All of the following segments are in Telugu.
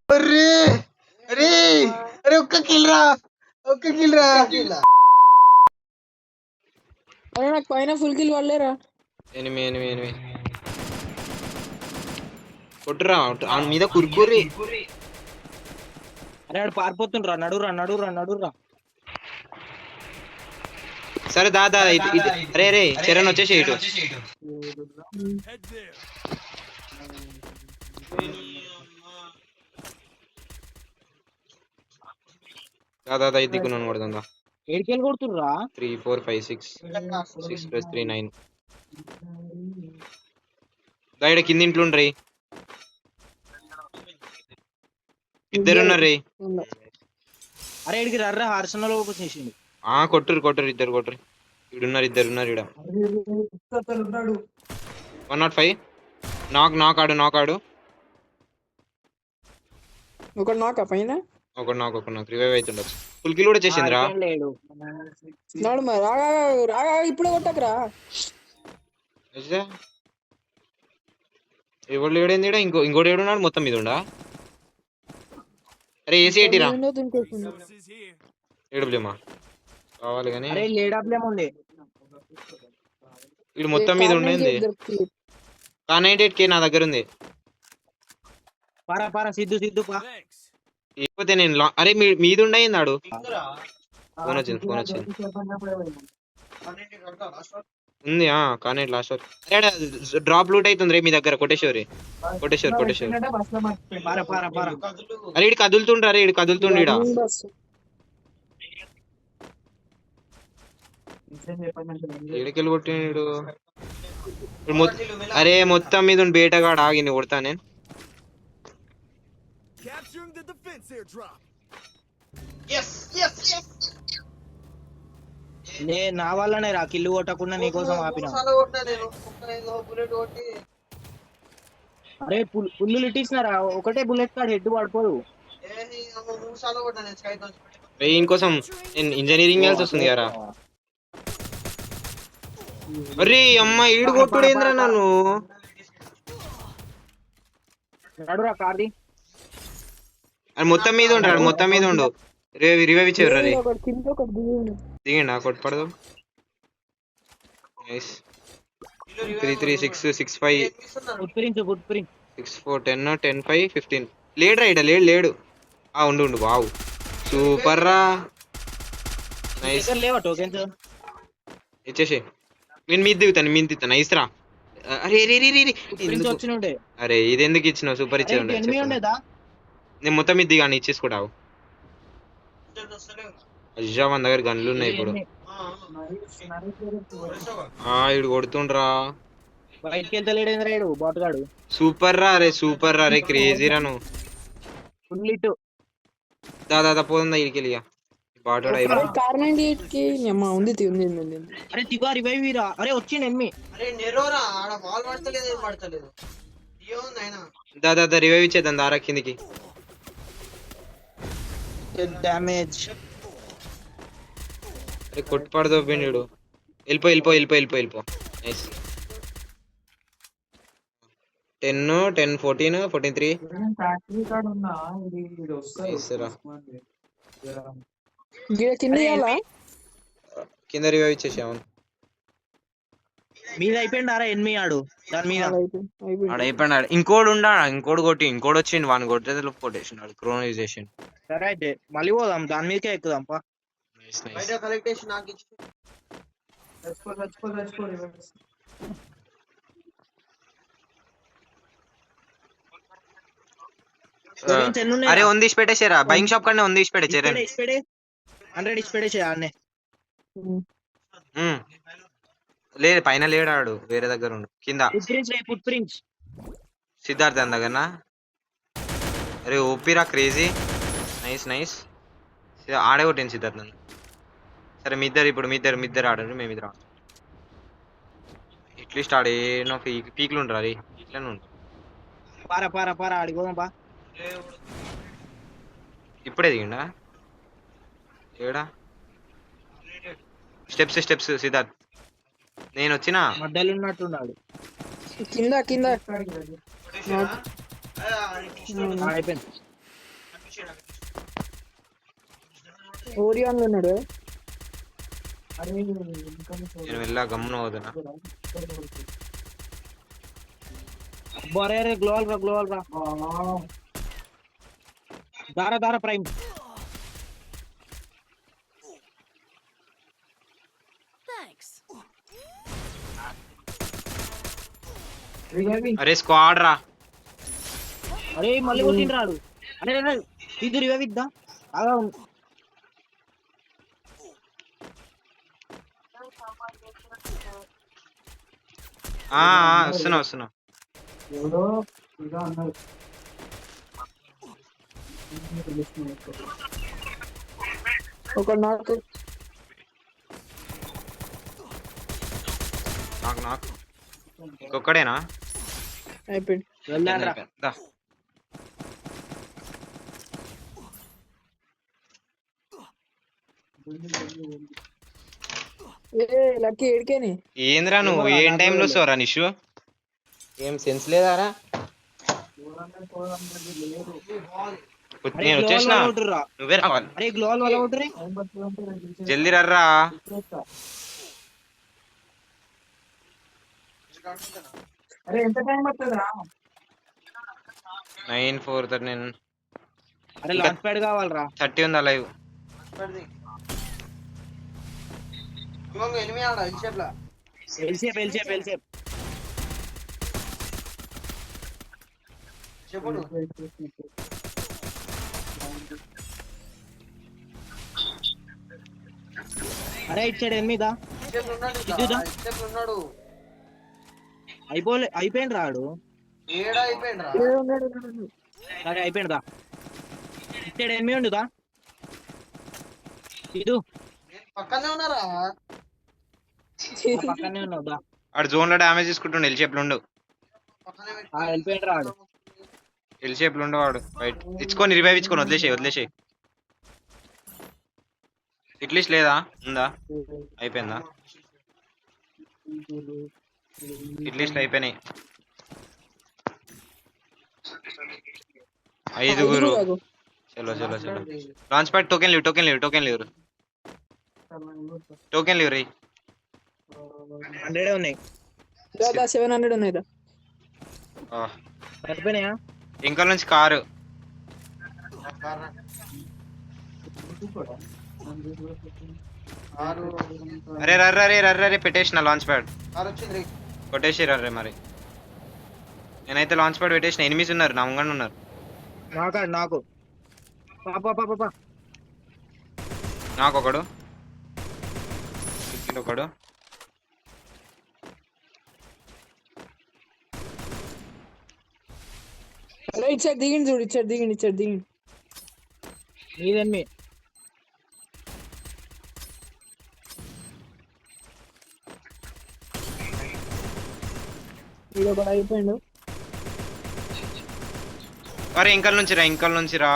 అరే అరే అరే ఒక్క కిల్ రా అరే నాకు పైన ఫుల్ కిల్ పడలేరా? ఎనిమి కొట్టురా ఆన్ మీద కురుకురి. అరే ఆడు పారిపోతుండ్రా, నడురా. సరే దాదా అరే రే చరణ్ వచ్చేసి ఇటు. దాదా ఇది దిక్కున్నాను కొడుతుందా. ఏడికెళ్ళి కొడుతుర్రా? 3 4 5 6 6 + 3 9. దాయిడ కింద ఇంట్లో ఉండ్రీ, ఇద్దరున్నారు రే. అరే ఇడికి రర్రా హార్సనలో చేసిండు. కొట్టురు ఇద్దరు ఇడున్నారు ఇడ. 105 నాక్ ఆడు. ఒకడు నాకా పైన ఒక నాకు రివైవ్ అవుతుండొచ్చు. ఫుల్ కిల్ కూడా చేసిందిరా. నాడు మరి రాగా ఇప్పుడే కొట్టకరా. ఎవడు ఏడైంది ఇంకోటి ఏడున్నాడు మొత్తం మీద ఉండా. అరే ఏసీ ఏటీరా ఏడుబ్లేమా కావాలి కానీ ఇడు మొత్తం మీద ఉండేది. K98K నా దగ్గర ఉంది. పారా సిద్ధు పా. లేకపోతే నేను అరే మీద ఉండయింది ఆడు. ఫోన్ వచ్చింది ఉంది కానీ లాస్ట్ డ్రాప్ లూట్ అవుతుంది రే మీ దగ్గర. కొట్టేశ్వరి అరే ఇడు కదులుతుండ్రా రే, ఇడు కదులుతుండ. ఏడుకెళ్ళి కొట్టినాడు. అరే మొత్తం మీద బేటగాడు ఆగి కొడతా నేను. నా వల్లనే రా కిల్లు కొట్టకుండా నీకోసం ఆపిన. అరే పుల్లు ఇట్టిస్తున్నారా, ఒకటే బుల్లెట్ కాడ హెడ్ పడిపోదు. ఇంకోసం ఇంజనీరింగ్ వేయాల్సి వస్తుంది కదా. అరే అమ్మ ఈడు కొట్టుడు ఏంద్రా నన్ను. నడురా కార్ది. అది మొత్తం మీద ఉండు రివైవ్ ఇచ్చేవరా రే. దిగండి కొట్టుపడదు. 3 3 6 6 5 6 4 10 10 5 15. లేడురా ఇడ లేడు. ఉండు వావ్ సూపర్ రా. నైస్ ఇచ్చేసి నేను మీద దిగుతాను నైస్ రా. అరే ఇది ఎందుకు ఇచ్చినావు, సూపర్ ఇచ్చేది. నేను మొత్తం మీద దిగాను ఇచ్చేసుకుంటావు. అజ్జా మన దగ్గర గన్లు ఉన్నాయి ఇప్పుడు. ఇడు కొడుతుండ్రా. సూపర్ రా రే క్రేజీ రా నువ్వు. దాదా పోతుందా ఇడికెళ్ళి బాటోడు అయిపోయింది. అరే దిగా రివైవ్ రా. అరే వచ్చిండు ఎనిమి. దాదా రివైవ్ ఇచ్చేద్దాం దారా కిందికి. డ్యామేజ్. అరే కొట్టుపడదు వీడు. వెళ్ళిపో. నైస్. 10 10 14 43. కింద రివైవ్ ఇచ్చేసాము. మీద అయిపోయిండారా ఎనిమి ఆడు దాని మీద అయిపోయినాడు. ఇంకోటి కొట్టి ఇంకోటి వచ్చిండు వాడిని కొట్టే కొట్టేసినాడు. క్రోనైజేషన్. సరే అయితే మళ్ళీ పోదాం దాని మీదకే ఎక్కుదాం పా. అరే ఉంది పెట్టేసారా బైక్ షాప్ కన్నా ఉంది పెట్టేసారా. 100 ఇచ్చిపెట్టేసే ఆడనే. లేదు పైన లేడాడు వేరే దగ్గర ఉండు కింద. సిద్ధార్థ్ దగ్గర. అరే ఓపిరా క్రేజీ. నైస్ ఆడే కొట్టింది సిద్ధార్థ్ నన్ను. సరే మీ ఇద్దరు ఆడండి, మేము ఇద్దరు ఆడు. అట్లీస్ట్ ఆడేనో పీక్లు ఉంటారు. అది పీక్లోనే ఉంటారు. పారా ఆడిపోదాం పా. ఇప్పుడే దిగిండా ఏడా. స్టెప్స్ సిద్ధార్థ్ నేను వచ్చిన మధ్యలో ఉన్నట్టున్నాడు. కింద అయిపోయింది. ఓరియాన్ ఉన్నాడు. నేను వెళ్ళా గమ్మున పోతున్నా. అరే అరే గ్లోవల్ రా దారా ప్రైమ్. అరే స్క్వాడ్ రా. అరే మళ్ళీ కొట్టిండు రాడు. అరే ఇది రివైవ్ ఇద్దా. వస్తున్నా. ఒక నాకు ఇంకొక్కడేనా? అయిపోయింది. దా. లక్కీ ఏడికేని ఏంద్రా నువ్వు ఏం టైంలో వస్తావురా నిషు? ఏం సెన్స్ లేదారా? నేను వచ్చేసిన, నువ్వే రావాలి. అరే గ్లోవల్ వల్ల కొట్టురే. జల్దీ రర్రా. అరే ఎంత టైం పడుతుందిరా? 9:4 అరే లాంచ్ ప్యాడ్ కావాలరా. 30 ఉందా లైవ్? ఎల్సేప్ అరే ఇటు సైడ్ ఎనిమిదా అయిపోయింది రాడు. అరే అయిపోయిందా? ఇటు సైడ్ ఎనిమిది ఉండుదా ఇటు పక్కనే ఉన్నారా? పక్కనే ఉన్నావుదా. ఆడు జోన్ లో డామేజ్ తీసుకుంటుండు. ఎల్ షేప్ లో ఉండు. వెళ్ళిపోయింది రాడు. ఎల్ షేప్ లో ఉండు వాడు. బయట ఇచ్చుకొని రివైవ్ ఇచ్చుకొని వదిలేసేయి. ఇట్లీస్ట్ లేదా? ఉందా? అయిపోయిందా? ఇట్లీస్ట్ అయిపోయినాయి. 5. చలో లాంచ్ ప్యాడ్ టోకెన్ లీవ్ రే. 100 ఉన్నాయి. 700 ఉన్నాయి. సరిపోయినాయా? ఇంకా నుంచి కారు. అరే రర్రే పెట్టేసిన లాంచ్ ప్యాడ్ కొట్టేసి రర్రే. మరి నేనైతే లాంచ్ ప్యాడ్ పెట్టేసిన. ఎనిమిస్ ఉన్నారు నా ముంగండి ఉన్నారు. నాకు నాకొకడు ఒకడు. ఇచ్చాడు దిగిండి చూడు. ఇచ్చాడు దిగిండి. నీదెమ్మి ఒకటి అయిపోయిండు. అరే ఇంకల్ నుంచి రా.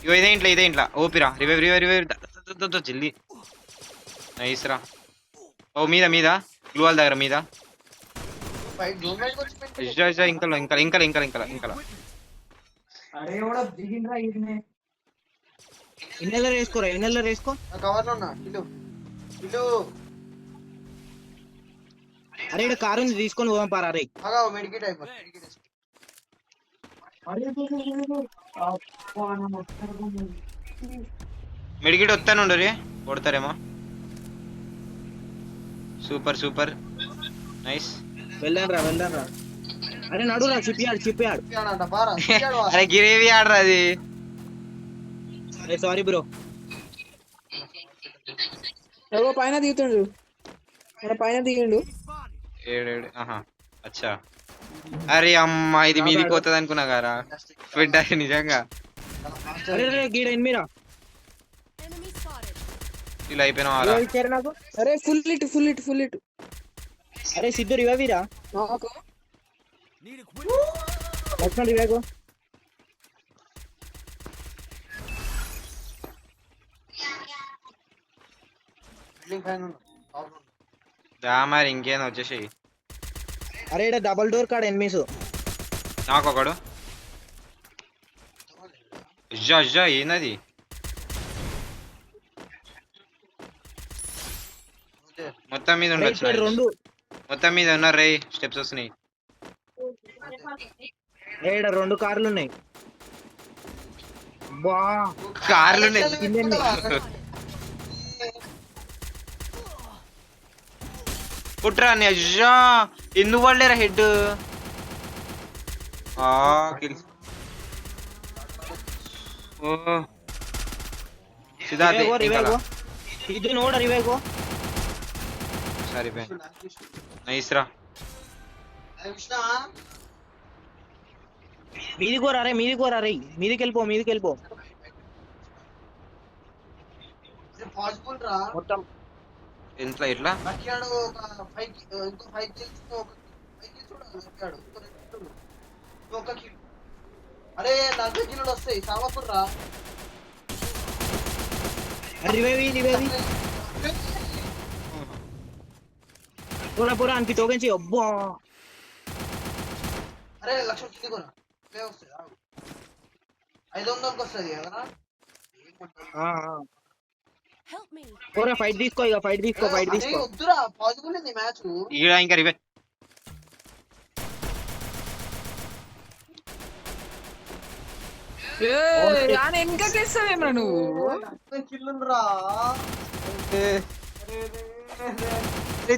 ఇదే ఇంట్లో ఓపిరా. రివైవ్ జల్దీ. నైస్ రా. ఓ మీద గ్లూవాల్ దగ్గర మీద. ఇంకా ఇన్నెల్లర్ వేసుకో. కవర్లో ఉన్నా. అరే ఇక్కడ కారు ఉంది తీసుకొని పోదాం పారా. అరే మెడికేట్ మెడికేట్ వస్తానుండు రే. కొడతారేమో. Super nice. వెళ్దాం రా. అరే నడురా. చిప్పియాడు. అరే గిరేవి ఆడరా అది. అరే సారీ బ్రో. ఎవరో పైన దిగుతుండు. ఏడు. అచ్చా. అరే అమ్మా ఇది మీదికి పోతుంది అనుకున్నా గారా. పెట్టారు నిజంగా. అరే గీడ ఎనిమిరా. ఇలా అయిపోయినా. అరే ఫుల్ ఇట్. అరే సిద్ధు రివైవీరా. రివైవ్ మరి ఇంకేం వచ్చేసి. అరే ఇక్కడ డబుల్ డోర్ కాడ ఎనిమిస్. నాకొకడు. అజ్జా అజ్జా ఏందది? మొత్తం మీద రైట్ సైడ్ ఉండొచ్చు, రెండు. మొత్తం మీద ఉన్నారు రే. స్టెప్స్ వస్తున్నాయి. ఏడ 2 కార్లు ఉన్నాయి. బా కార్లు ఉన్నాయి. కుట్రా అని అజ్జా ఎందుకు పడలేరా హెడ్? ಇದು ನೋಡ್ರಿ ಇವಾಗ సరే నైస్ రా. మీదికి పోరా రే మీదికి వెళ్ళిపో పాసిబుల్ రా. మొత్తం ఎంత ఎట్లా లక్ష్యాడు ఒక 5 కిల్స్ ఒక 5 కిల్స్ కూడా లక్ష్యాడు ఒక కిల్. అరే 40 కిలోలు వస్తాయి సావాపూర్ రా. రివైవ్ పోరా అనికి తోగించి అబ్బా. అరే లక్ష్యం కింది కొన వస్తాయి 500కి వస్తుంది కదా. పోరా ఫైట్ తీసుకో వద్దురా పాజిబుల్ ఉంది మ్యాచ్. ఇంకా రివే వెనకకేస్తావేమరా నువ్వు? కిల్లురా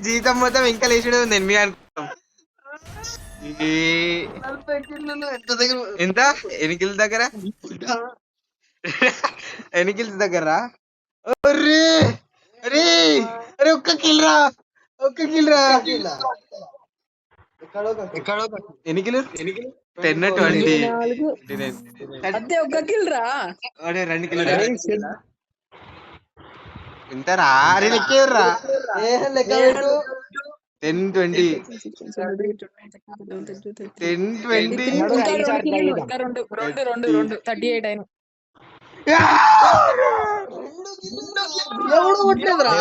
జీతం మొత్తం ఇంకా లేచుడే ఉంది ఎనిమిది అనుకుంటాం. 40 కిల్లులు ఎంత దగ్గర ఎంత ఎన్ని కిల్స్ దగ్గర? ఎన్ని కిల్స్ దగ్గర? అరే అరే అరే ఒక్క కిల్ రా. ఎన్ని కిల్? 10 20 అదే ఒక్క కిల్ రా. అరే 2 కిల్ ఎంతరా? అరే లెక్కేర్రా. 10 20 10 20 రెండు 38 అయినా. ఎవడు కొట్టలేదురా.